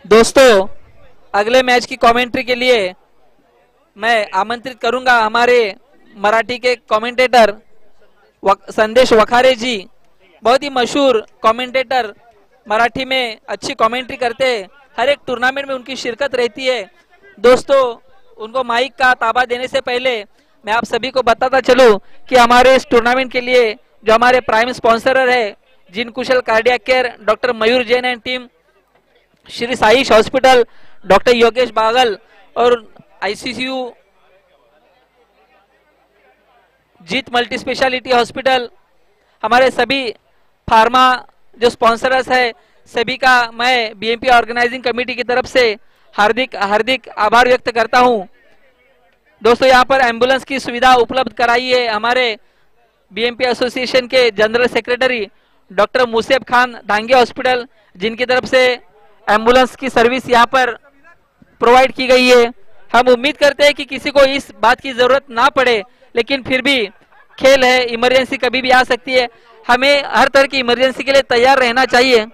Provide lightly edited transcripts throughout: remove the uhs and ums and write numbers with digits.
दोस्तों अगले मैच की कमेंट्री के लिए मैं आमंत्रित करूंगा हमारे मराठी के कमेंटेटर संदेश वखारे जी। बहुत ही मशहूर कमेंटेटर, मराठी में अच्छी कमेंट्री करते हैं, हर एक टूर्नामेंट में उनकी शिरकत रहती है। दोस्तों उनको माइक का ताबा देने से पहले मैं आप सभी को बताता चलूं कि हमारे इस टूर्नामेंट के लिए जो हमारे प्राइम स्पॉन्सरर है Jin Kushal cardiac care doctor Mayur Jain and team, Shri Saish hospital doctor Yogesh Bagal और ICU Jeet multi speciality hospital, हमारे सभी फार्मा जो स्पॉन्सरर्स है सभी का मैं बीएमपी ऑर्गेनाइजिंग कमेटी की तरफ से हार्दिक हार्दिक आभार व्यक्त करता हूं। दोस्तों यहाँ पर एम्बुलेंस की सुविधा उपलब्ध कराई है हमारे बीएमपी एसोसिएशन के general secretary doctor Museb Khan Dhange hospital, जिनकी तरफ से एम्बुलेंस की सर्विस यहाँ पर प्रोवाइड की गई है। हम उम्मीद करते हैं कि किसी को इस बात की जरूरत ना पड़े, लेकिन फिर भी खेल है, इमरजेंसी कभी भी आ सकती है, हमें हर तरह की इमरजेंसी के लिए तैयार रहना चाहिए।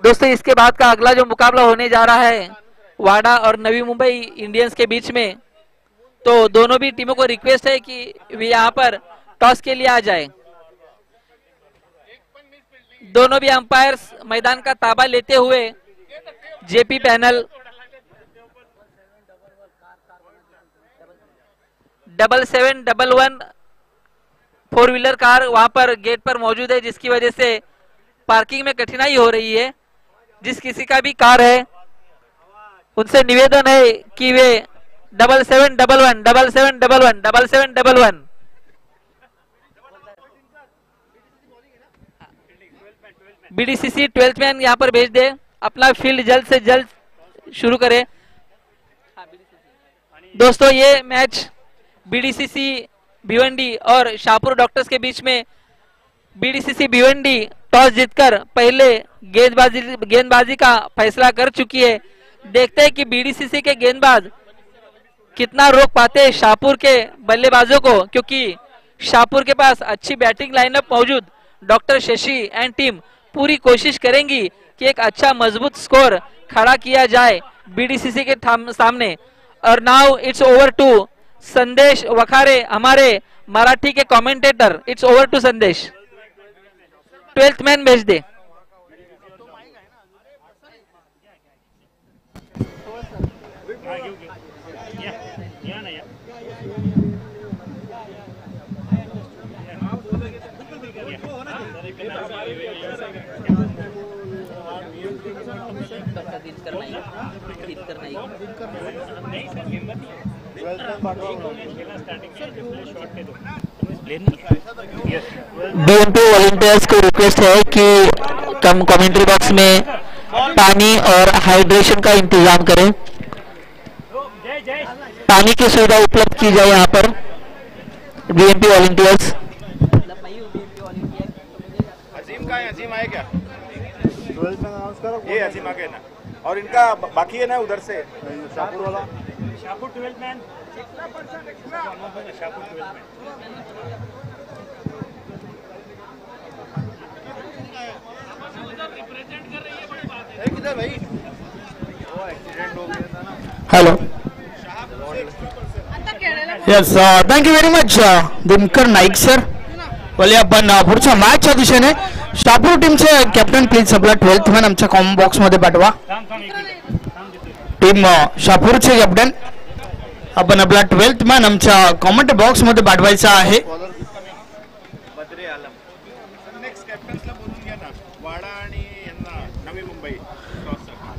दोस्तों इसके बाद का अगला जो मुकाबला होने जा रहा है वाडा और नवी मुंबई इंडियंस के बीच में, तो दोनों भी टीमों को रिक्वेस्ट है कि वे यहाँ पर टॉस के लिए आ जाए। दोनों भी अंपायर्स मैदान का ताबा लेते हुए JP panel 7711 four wheeler car वहां पर गेट पर मौजूद है, जिसकी वजह से पार्किंग में कठिनाई हो रही है। जिस किसी का भी कार है उनसे निवेदन है कि वे 7711 7711 7711 बीडीसीसी 12th मैन यहाँ पर भेज दे, अपना फील्ड जल्द से जल्द शुरू करे। दोस्तों ये मैच बीडीसीसी भिवंडी और शाहपुर डॉक्टर्स के बीच में बीडीसीसी भिवंडी टॉस जीतकर पहले गेंदबाजी का फैसला कर चुकी है। देखते हैं कि बीडीसीसी के गेंदबाज कितना रोक पाते हैं शाहपुर के बल्लेबाजों को, क्योंकि शाहपुर के पास अच्छी बैटिंग लाइनअप मौजूद। डॉक्टर शशि एंड टीम पूरी कोशिश करेंगी कि एक अच्छा मजबूत स्कोर खड़ा किया जाए बीडीसीसी के सामने। और नाउ इट्स ओवर टू संदेश वखारे, हमारे मराठी के कमेंटेटर। इट्स ओवर टू संदेश, 12th मैन भेज दे। बीएमपी वॉलंटियर्स को रिक्वेस्ट है कि कम कमेंट्री बॉक्स में पानी और हाइड्रेशन का इंतजाम करें, पानी की सुविधा उपलब्ध की जाए यहाँ पर। बीएमपी वॉलंटियर्स अजीम का है, अजीम आए क्या? 12th में अनाउंस करो, ये अजीम आ गए ना, और इनका बाकी है ना उधर से शाहपुर वाला, Shahpur 12th man, Shahpur 12th man. किधर भाई? वो एक्सीडेंट हो गया था ना। Hello, yes, thank you very much Dinkar Naik sir. बोले आपण पुढच्या मॅचच्या दिशेने शाहपूर टीमचे कॅप्टन प्लीज आपला 12th मॅन आमच्या कॉमेंट बॉक्स मध्ये पाठवा. टीम शाहपूरचे कॅप्टन आपण आपला 12th मॅन आमच्या कॉमेंट बॉक्स मध्ये पाठवायचा आहे.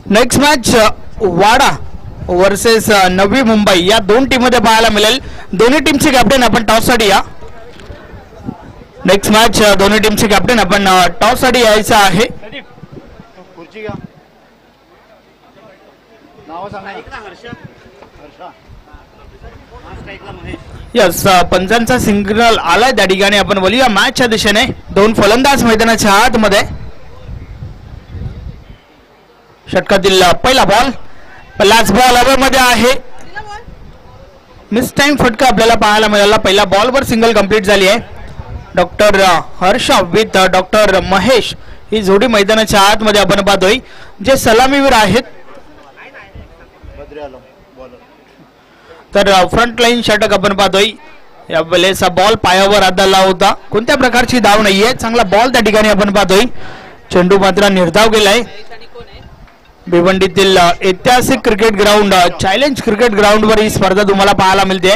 नेक्स्ट मॅच वाडा वर्सेस नवी मुंबई या दोन टीम मध्ये पाहायला मिळेल. दोन्ही टीमचे कॅप्टन आपण टॉस साठी या. नेक्स्ट मॅच दोन्ही टीमचे कॅप्टन आपण टॉस साठी यायचं आहे. यस, पंचांचा सिग्नल आलाय त्या ठिकाणी. आपण बोलूया मॅचच्या दिशेने. दोन फलंदाज मैदानाच्या आतमध्ये. षटकातील पहिला बॉल, पहिलाच बॉल हवेमध्ये आहे. मिस टाइम फटका आपल्याला पाहायला मिळाला. पहिल्या बॉलवर सिंगल कंप्लीट झाली आहे. Doctor Harsh with doctor Mahesh ही जोडी मैदानाच्या आतमध्ये आपण पाहतोय. जे सलामीवीर आहेत तर फ्रंट लाईन षटक आपण पाहतोय. या वेळेस बॉल पायावर आदळला होता. कोणत्या प्रकारची धाव नाहीये. चांगला बॉल त्या ठिकाणी आपण पाहतोय. चेंडू मात्र निर्धाव गेलाय. भिवंडीतील ऐतिहासिक cricket ground challenge cricket ground वर ही स्पर्धा तुम्हाला पाहायला मिळते.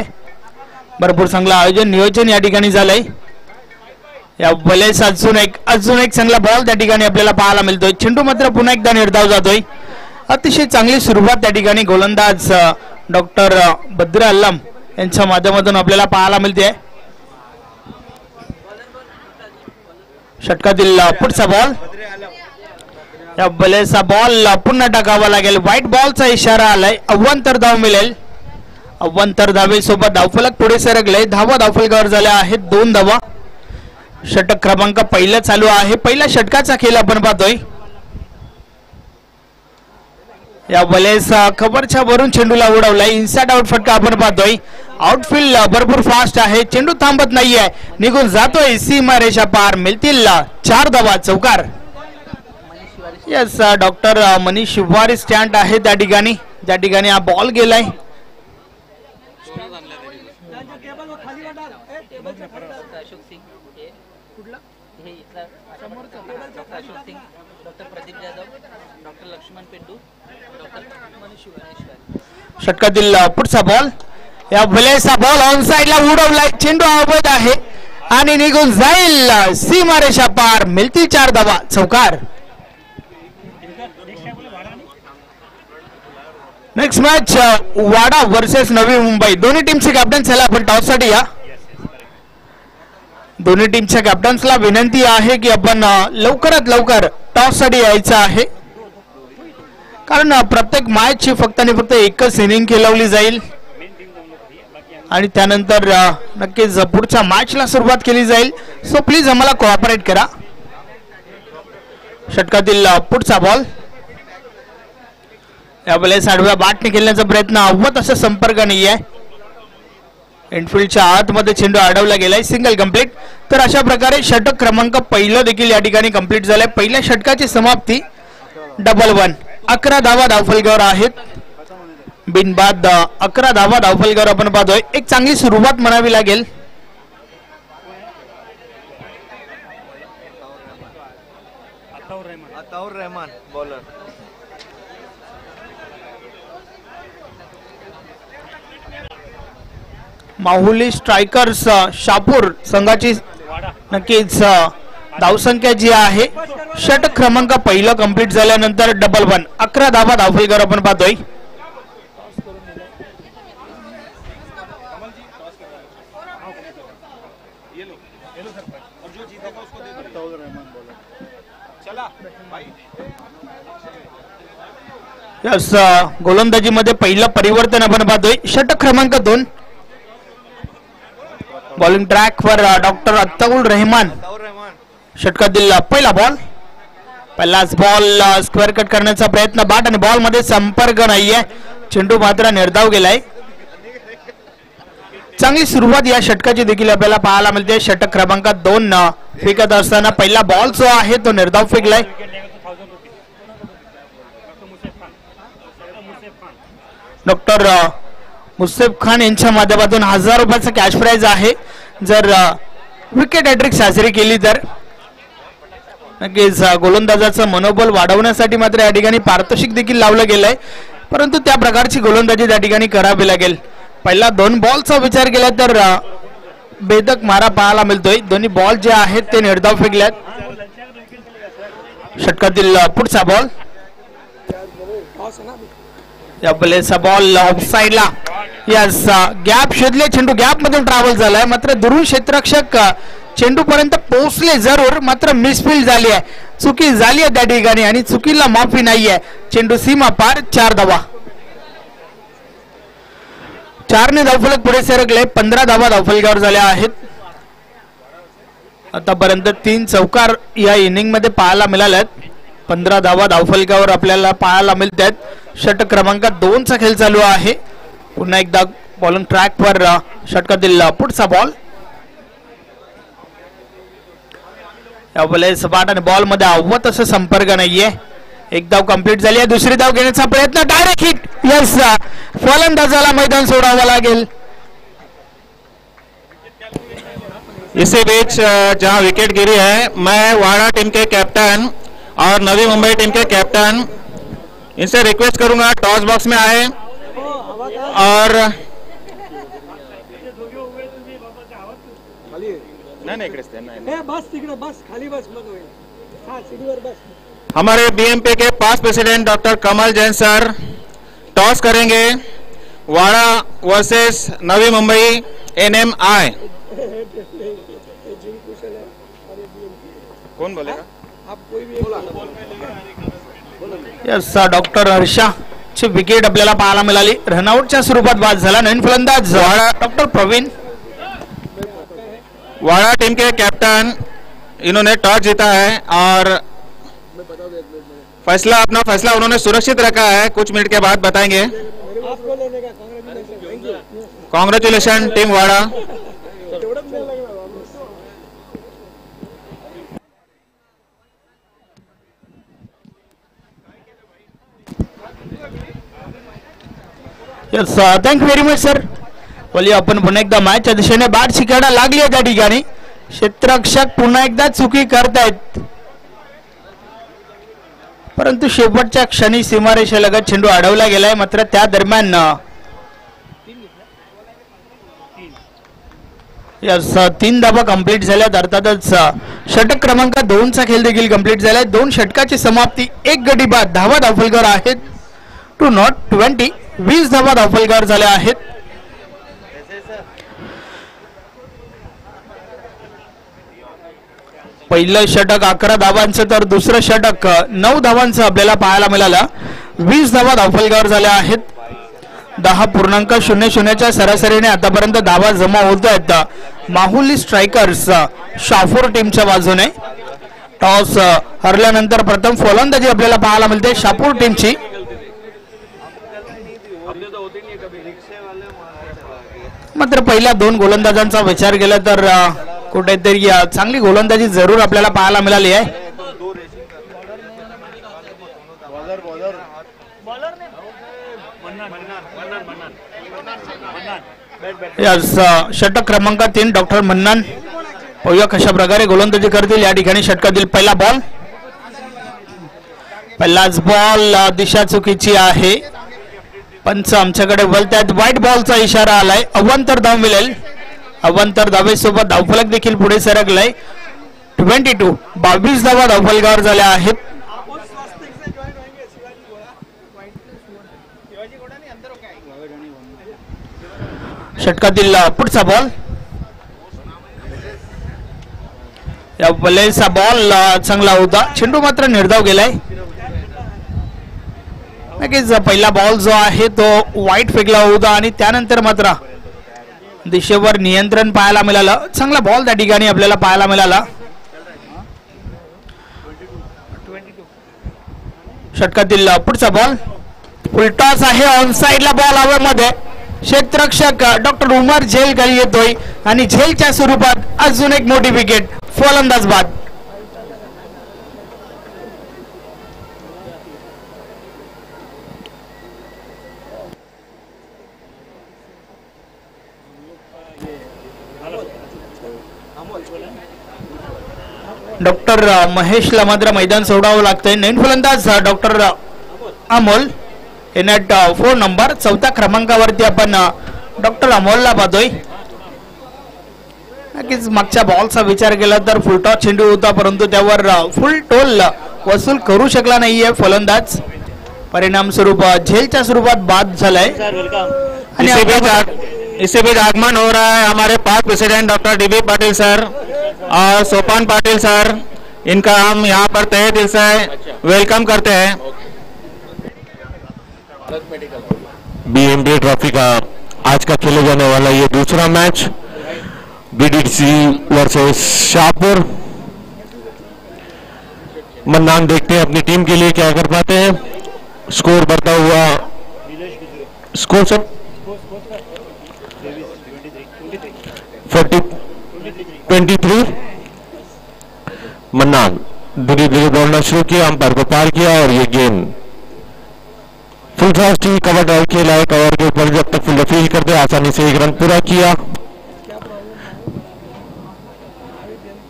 भरपूर चांगलं आयोजन नियोजन या ठिकाणी झालंय. या वेळेस अजून एक चांगला बॉल त्या ठिकाणी आपल्याला पाहायला मिळतोय. चेंडू मात्र पुन्हा एकदा निर्धाव जातोय. अतिशय चांगली सुरुवात त्या ठिकाणी गोलंदाज डॉक्टर बद्र अल्लम यांच्या माध्यमातून आपल्याला पाहायला मिळते. षटकातील पुढचा बॉल. या वेळेचा बॉल पुन्हा टाकावा लागेल. व्हाईट बॉलचा इशारा आलाय. अव्वंतर धाव मिळेल. अव्वंतर धावेसोबत धावफलक पुढे सरकले. धावफलकावर झाल्या आहेत 2 धावा. षटक क्रमांक पहिला चालू आहे. पहिल्या षटकाचा खेळ आपण पाहतोय. या वेळेस खबरच्या वरून चेंडूला उडवलाय. इनसाइड आउट फटका आपण पाहतोय. आउटफील्ड भरपूर फास्ट आहे. चेंडू थांबत नाहीये. निघून जातोय सीमा रेषा पार. मिळतील 4 धावा. चौकार. Yes doctor Manish Shivari stand आहे त्या ठिकाणी. ज्या ठिकाणी हा बॉल गेलाय. षटकातील पुढचा बॉल. या वेळेचा बॉल ऑन साइडला उडवलाय. चेंडू अवैध आहे आणि निघून जाईल सीमारेषा पार. मिळतील 4 धावा. चौकार. नेक्स्ट मॅच वाडा वर्सेस नवी मुंबई. दोन्ही टीमचे कॅप्टन चला आपण टॉस साठी या. दोन्ही टीमच्या कॅप्टन्सला विनंती आहे की आपण लवकरात लवकर टॉस साठी यायचं आहे. कारण प्रत्येक मॅचची फक्त आणि फक्त एकच इनिंग खेळवली जाईल आणि त्यानंतर नक्कीच पुढच्या मॅचला सुरुवात केली जाईल. सो प्लीज आम्हाला कोऑपरेट करा. षटकातील पुढचा बॉल. यावेळेस आडव्या बॅटने खेळण्याचा प्रयत्न. अव्वत असा संपर्क नाही आहे. इनफिल्डच्या आतमध्ये चेंडू अडवला गेलाय. Single complete. तर अशा प्रकारे षटक क्रमांक पहिलं देखील या ठिकाणी कंप्लीट झालंय. पहिल्या षटकाची समाप्ती 1-1. 11 धावा धावफलकावर आहेत. बिनबाद 11 धावा धावफलकावर आपण पाहतोय. एक चांगली सुरुवात म्हणावी लागेल. अताउर रहमान बॉलर. माहुली स्ट्रायकर्स शापूर संघाची नक्कीच धावसंख्या जी आहे. षटक क्रमांक पहिलं कंप्लीट झाल्यानंतर 1-1. 11 धावा धावफलकावर आपण पाहतोय. यस गोलंदाजीमध्ये पहिलं परिवर्तन आपण पाहतोय. षटक क्रमांक 2. बॉलिंग ट्रॅक वर डॉक्टर अत्ताउल रहमान. षटकातील पहिला बॉल. पहिलाच बॉल स्क्वेअर कट करण्याचा प्रयत्न. बॅट आणि बॉल मध्ये संपर्क नाहीये. चेंडू मात्र निर्धाव गेलाय. चांगली सुरुवात या षटकाची देखील आपल्याला पाहायला मिळते. षटक क्रमांक 2 फेकत असताना पहिला बॉल जो आहे तो निर्धाव फेकलाय. डॉक्टर मुसेफ खान यांच्या माध्यमातून 1000 रुपयाचा कॅश प्राइज आहे. जर विकेट हॅट्रिक साजरी केली तर नक्कीच गोलंदाजाचं मनोबल वाढवण्यासाठी मात्र या ठिकाणी पारितोषिक देखील लावलं गेलंय. परंतु त्या प्रकारची गोलंदाजी त्या ठिकाणी करावी लागेल. पहिला 2 बॉलचा विचार केला तर भेदक मारा पाहायला मिळतोय. दोन्ही बॉल जे आहेत ते निर्धाव फेकल्यात. षटकातील पुढचा बॉल. या प्लेचा बॉल ऑफ साइडला. यस गॅप शोधले. चेंडू गॅप मध्ये ट्रॅव्हल झालाय. मात्र दुरून क्षेत्ररक्षक चेंडू पर्यंत पोहोचले जरूर. मात्र मिसफील्ड झाली आहे. चुकी झाली आहे त्या ठिकाणी आणि चुकीला माफी नाहीये. चेंडू सीमा पार. 4 धावा. 4 ने धावफलक पुढे सरकले. 15 धावा धावफलकावर झाल्या आहेत. आतापर्यंत 3 चौकार या इनिंग मध्ये पाहायला मिळाल्यात. 15 धावा धावफलकावर आपल्याला पाहायला मिळतात. षटक क्रमांक 2 चा खेळ चालू आहे. पुन्हा एकदा बॉलिंग ट्रॅक वर षटकातील पुढचा बॉल. यावेळेस सपाटाने बॉल मध्ये आवत असं संपर्क नाहीये. एक धाव कंप्लीट झाली आहे. दुसरी धाव घेण्याचा प्रयत्न, डायरेक्ट हिट. यस, फलंदाजाला मैदान सोडावं लागेल. इसी बीच जहां विकेट गिरी है, मैं वाड़ा टीम के कैप्टन और नवी मुंबई टीम के कैप्टन इनसे रिक्वेस्ट करूंगा टॉस बॉक्स में आए और हमारे बीएमपी के पास्ट प्रेसिडेंट डॉक्टर कमल जैन सर टॉस करेंगे. वाड़ा वर्सेस नवी मुंबई NMI. कौन बोलेगा? यस, डॉक्टर हर्षा ची विकेट आपल्याला पाहायला मिळाली. रनआउटच्या स्वरूपात बाद झाला. नवीन फलंदाज डॉक्टर प्रवीण. वाड़ा टीम के कैप्टन इन्होंने टॉस जीता है और अपना फैसला उन्होंने सुरक्षित रखा है. कुछ मिनट के बाद बताएंगे. Congratulation team Wada. Yes, thank you very much sir. बोलिए, आपण पुन्हा एकदा मॅचच्या दिशेने बाद शिकायला लागली आहे. त्या ठिकाणी क्षेत्ररक्षक पुन्हा एकदा चुकी करतायत, परंतु शेवटच्या क्षणी सीमारेषेलगत चेंडू अडवला गेलाय. मात्र त्या दरम्यान यस 3 धावा कंप्लीट झाल्यात. अर्थातच षटक क्रमांक 2 चा खेळ देखील कंप्लीट झालाय. 2 षटकाची समाप्ती, 1 गडी बाद. धावा धावफलकर आहेत 2 नॉट 20. 20 धावा धावफलकर झाल्या आहेत. पहिलं षटक 11 धावांचं तर दुसरं षटक 9 धावांचं आपल्याला पाहायला मिळालं. 20 धावा धावफलकर झाल्या आहेत. 10.00च्या सरासरीने आतापर्यंत धावा जमा होत आहेत माहुली स्ट्रायकर्स शापूर टीमच्या बाजूने. टॉस हरल्यानंतर प्रथम फलंदाजी आपल्याला पाहायला मिळते शापूर टीमची. मात्र पहिल्या 2 गोलंदाजांचा विचार केला तर कुठेतरी चांगली गोलंदाजी जरूर आपल्याला पाहायला मिळाली आहे. षटक क्रमांक 3 डॉक्टर मन्नान. पाहूया कशा प्रकारे गोलंदाजी करतील. या ठिकाणी षटकातील पहिला बॉल. पहिलाच बॉल दिशा चुकीची आहे. पंच आमच्याकडे बोलतात. व्हाईट बॉलचा इशारा आलाय. अवांतर धाव मिळेल. अवांतर धावेसोबत धावफलक देखील पुढे सरकलाय. 22 धावा धावफलकावर झाल्या आहेत. षटकातील पुढचा बॉल. या बॉलचा बॉल चांगला होता. चेंडू मात्र निर्धाव गेलाय. नक्कीच पहिला बॉल जो आहे तो वाईट फेकला होता आणि त्यानंतर मात्र दिशेवर नियंत्रण पाहायला मिळालं. चांगला बॉल त्या ठिकाणी आपल्याला पाहायला मिळाला. षटकातील पुढचा बॉल. फुल टॉस आहे. ऑन साइडला बॉल हवेमध्ये. क्षेत्ररक्षक डॉक्टर उमर झेल खाली येतोय आणि झेलच्या स्वरूपात अजून एक मोठी विकेट. फलंदाज बाद. डॉक्टर महेशला मात्र मैदान सोडावं लागतंय. नवीन फलंदाज डॉक्टर अमोल. नेट 4 नंबर 4थ्या क्रमांकावरती आपण डॉक्टर अमोलला पाहतोय. नक्कीच मागच्या बॉलचा विचार केला तर फुलटॉस चेंडू होता, परंतु त्यावर फुल टोल वसूल करू शकला नाहीये फलंदाज. परिणाम स्वरूप झेलच्या स्वरूपात बाद झालाय. इसी बीच आगमन हो रहा है हमारे पास president doctor DB Patil sir और सोपान पाटिल सर. इनका हम यहाँ पर तहे दिल से वेलकम करते हैं. BMD ट्रॉफी का आज का खेले जाने वाला ये दूसरा match BDC versus Shahpur. Mannan देखते हैं अपनी टीम के लिए क्या कर पाते हैं. स्कोर बढ़ता हुआ. स्कोर सर 23 मन्नान धीरे धीरे दौड़ना शुरू किया, अंपायर को पार किया और ये गेंद फुल फास्ट ही कवर ड्राइव खेला है। कवर के ऊपर जब तक फील्डर फील करते आसानी से एक रन पूरा किया।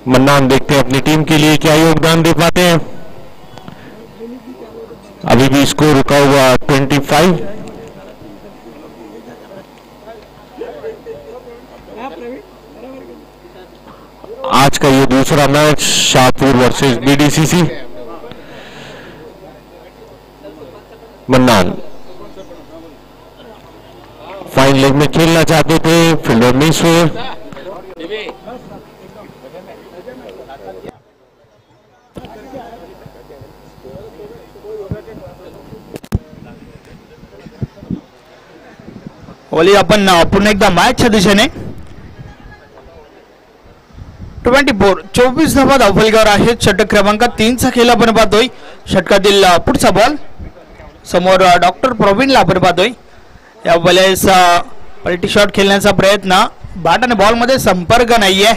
मन्नान देखते हैं अपनी टीम के लिए क्या योगदान दे पाते हैं। अभी भी स्कोर रुका हुआ 25। आज का ये दूसरा match Shahpur versus BDCC. Mannan fine leg में खेलना चाहते थे, फील्डर मिस हुए। ओली आपण पुन्हा एकदा मॅचच्या दिशेने 24 धावा धावफलकावर आहेत। षटक क्रमांक 3चा खेळ आपण पाहतोय। षटकातील पुढचा बॉल समोर डॉक्टर प्रवीणला आपण पाहतोय। या वेळेस पलटी शॉट खेळण्याचा प्रयत्न, बॅट आणि बॉल मध्ये संपर्क नाहीये,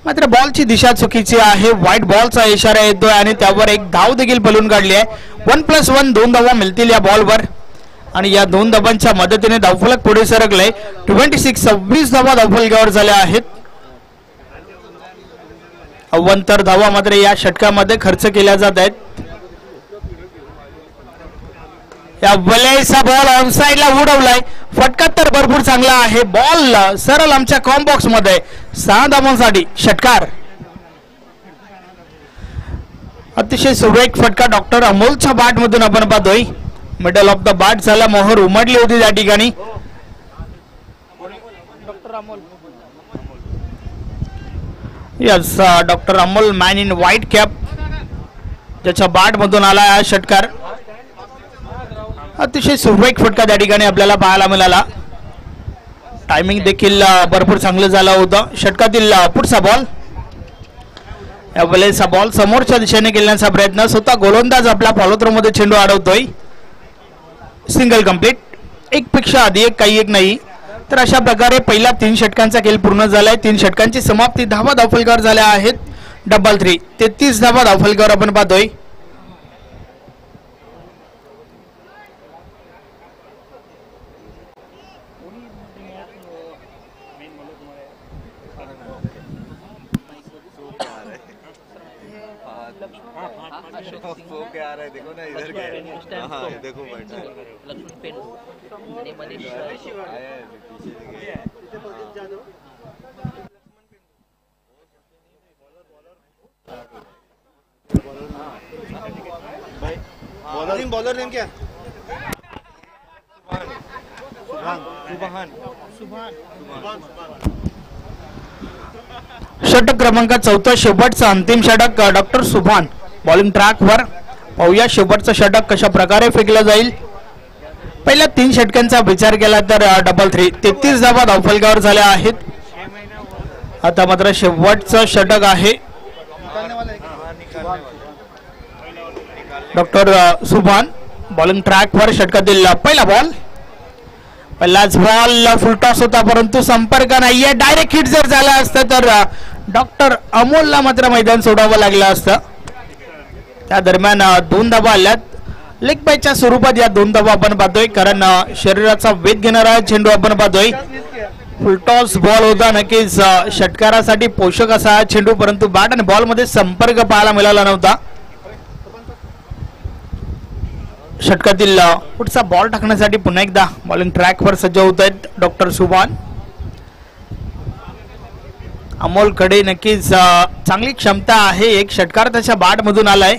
मात्र बॉलची दिशा चुकीची आहे। व्हाईट बॉलचा इशारा येतोय आणि त्यावर एक धाव देखील पळून काढली आहे। 1+1 2 धावा मिळतील या बॉलवर आणि या 2 धावांच्या मदतीने धावफलक पुढे सरकले। 26 धावा धावफलकावर झाल्या आहेत। अव्वंतर धावा मात्र या षटकामध्ये खर्च केल्या जात आहेत। या वेळेचा बॉल ऑन साइडला उडवलाय, फटका तर भरपूर चांगला आहे। बॉल सरळ आमच्या कॉम बॉक्स मध्ये 6 धावांसाठी षटकार। अतिशय सुरेख फटका डॉक्टर अमोलच्या बॅट मधून आपण पाहतोय। मिडल ऑफ द बॅट झाला, मोहर उमटली होती त्या ठिकाणी। Yes doctor Amol man in white cap ज्याच्या बॅट मधून आला हा षटकार। अतिशय सुरेख फटका त्या ठिकाणी आपल्याला पाहायला मिळाला। टायमिंग देखील भरपूर चांगलं झालं होतं। षटकातील पुढचा बॉल, या वेळेचा बॉल समोरच्या दिशेने खेळण्याचा प्रयत्न, स्वतः गोलंदाज आपला फॉलो थ्रो मध्ये चेंडू अडवतोय। सिंगल कंप्लीट, एक पेक्षा आधी एक, काही एक नाही। तर अशा प्रकारे पहिला 3 षटकांचा खेळ पूर्ण झालाय। 3 षटकांची समाप्ती, धावा धावफलकावर झाल्या आहेत 3 33 धावा धावफलकावर आपण पाहतोय। देखो ना इधर के, हाँ देखो बॉलर नेम क्या? षटक क्रमांक 4 शेवटचा अंतिम षटक डॉक्टर सुभान बॉलिंग ट्रॅक वर। पाहूया शेवटचं षटक कशा प्रकारे फेकलं जाईल। पहिल्या 3 षटकांचा विचार केला तर 3 33 धावा धावफलकावर झाल्या आहेत। आता मात्र शेवटचं षटक आहे। डॉक्टर सुभान बॉलिंग ट्रॅक वर। षटकातील पहिला बॉल, पहिलाच बॉल फुल टॉस होता परंतु संपर्क नाहीये। डायरेक्ट हिट जर झाला असतं तर डॉक्टर अमोलला मात्र मैदान सोडावं लागलं असतं। त्या दरम्यान 2 धावा आल्यात। लेग बायच्या स्वरूपात या 2 धावा आपण पाहतोय, कारण शरीराचा वेध घेणारा चेंडू आपण पाहतोय। फुलटॉस बॉल होता, नक्कीच षटकारासाठी पोषक असा हा चेंडू, परंतु बॅट आणि बॉल मध्ये संपर्क पाहायला मिळाला नव्हता। षटकातील पुढचा बॉल टाकण्यासाठी पुन्हा एकदा बॉलिंग ट्रॅक वर सज्ज होत आहेत डॉक्टर सुभान। अमोलकडे नक्कीच चांगली क्षमता आहे। एक षटकार त्याच्या बॅट मधून आलाय,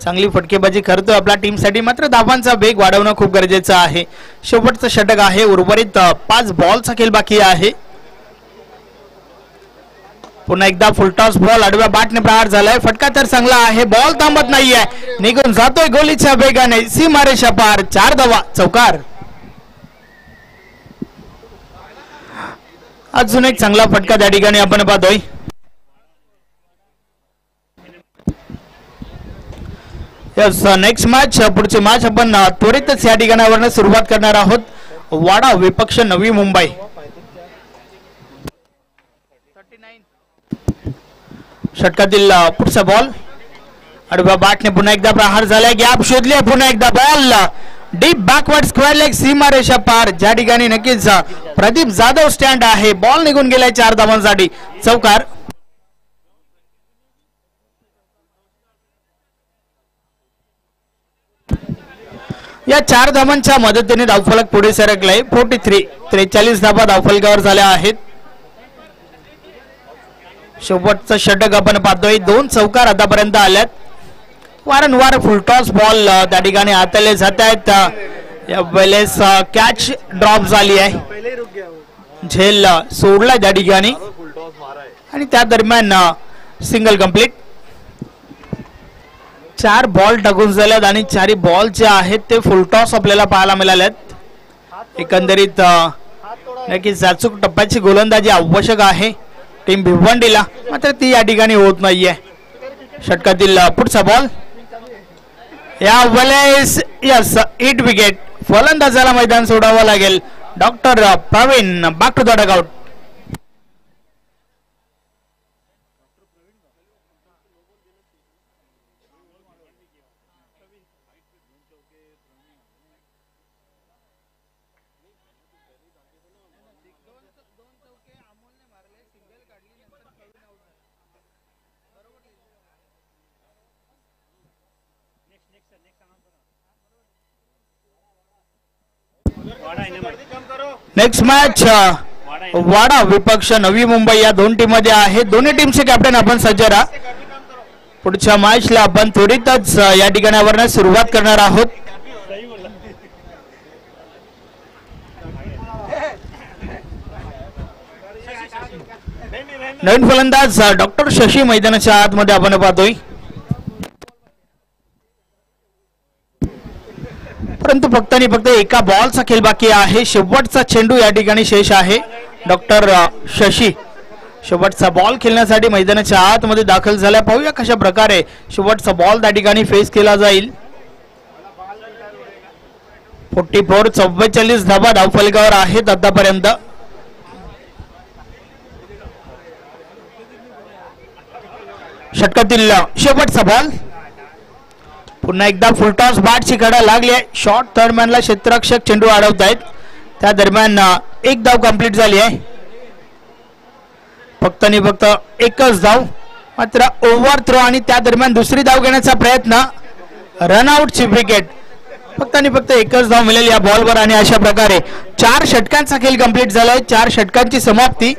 चांगली फटकेबाजी करतोय आपल्या टीमसाठी, मात्र धावांचा वेग वाढवणं खूप गरजेचं आहे। शेवटचं षटक आहे, उर्वरित 5 बॉलचा खेळ बाकी आहे। पुन्हा एकदा फुलटॉस बॉल आडव्या बॅटने प्रहार झालाय। फटका तर चांगला आहे, बॉल थांबत नाहीये, निघून जातोय गोलीच्या वेगाने सीमारेषा पार। 4 धावा, चौकार। अजून एक चांगला फटका त्या ठिकाणी आपण पाहतोय। यस नेक्स्ट मॅच, पुढची मॅच आपण त्वरितच या ठिकाणावरून सुरुवात करणार आहोत। वाडा विपक्ष नवी मुंबई। षटकातील पुढचा बॉल आडव्या बॅटने पुन्हा एकदा प्रहार झालाय. गॅप शोधले. पुन्हा एकदा ball deep backward square leg सीमारेषा पार. ज्या ठिकाणी नक्कीच प्रदीप जाधव स्टँड आहे. बॉल निघून गेलाय 4 धावांसाठी. चौकार. या 4 धावांच्या मदतीने धावफलक पुढे सरकलाय. 43 धावा धावफलकावर झाल्या आहेत. शेवटचं षटक आपण पाहतोय. 2 चौकार आतापर्यंत आल्यात. वारंवार फुलटॉस बॉल त्या ठिकाणी हाताळले जात आहेत. यावेळेस कॅच ड्रॉप झाली आहे. झेल सोडला त्या ठिकाणी आणि त्या दरम्यान सिंगल कंप्लीट. 4 बॉल टाकून झाल्यात आणि 4 बॉल जे आहेत ते फुलटॉस आपल्याला पाहायला मिळालेत. एकंदरीत नक्कीच अचूक टप्प्याची गोलंदाजी आवश्यक आहे टीम भिवंडीला, मात्र ती या ठिकाणी होत नाहीये. षटकातील पुढचा बॉल या वेळेस यस हिट विकेट. फलंदाजाला मैदान सोडावं लागेल. Doctor Praveen back to the dugout. Next match Wada विपक्ष नवी मुंबई या 2 टीम मध्ये आहे. दोन्ही टीमचे कॅप्टन आपण सज्ज राहा. पुढच्या मॅचला आपण त्वरितच या ठिकाणावर सुरुवात करणार आहोत. नवीन फलंदाज डॉक्टर शशी मैदानाच्या आतमध्ये आपण पाहतोय. परंतु फक्त आणि फक्त एका बॉलचा खेळ बाकी आहे. शेवटचा चेंडू या ठिकाणी शेष आहे. डॉक्टर शशी शेवटचा बॉल खेळण्यासाठी मैदानाच्या आतमध्ये दाखल झाला. पाहूया कशा प्रकारे शेवटचा बॉल त्या ठिकाणी फेस केला जाईल. 44 धावा धावफलकावर आहेत आतापर्यंत. षटकातील शेवटचा बॉल. पुन्हा एकदा फुलटॉस बॅटची कडा लागली आहे. शॉर्ट थर्डमॅनला क्षेत्ररक्षक चेंडू अडवत आहेत. त्या दरम्यान 1 धाव कंप्लीट झाली आहे. फक्त आणि फक्त एकच धाव, मात्र ओव्हर थ्रो आणि त्या दरम्यान दुसरी धाव घेण्याचा प्रयत्न. रनआउटची विकेट. फक्त आणि फक्त एकच धाव मिळेल या बॉलवर आणि अशा प्रकारे 4 षटकांचा खेळ कंप्लीट झालाय. 4 षटकांची समाप्ती.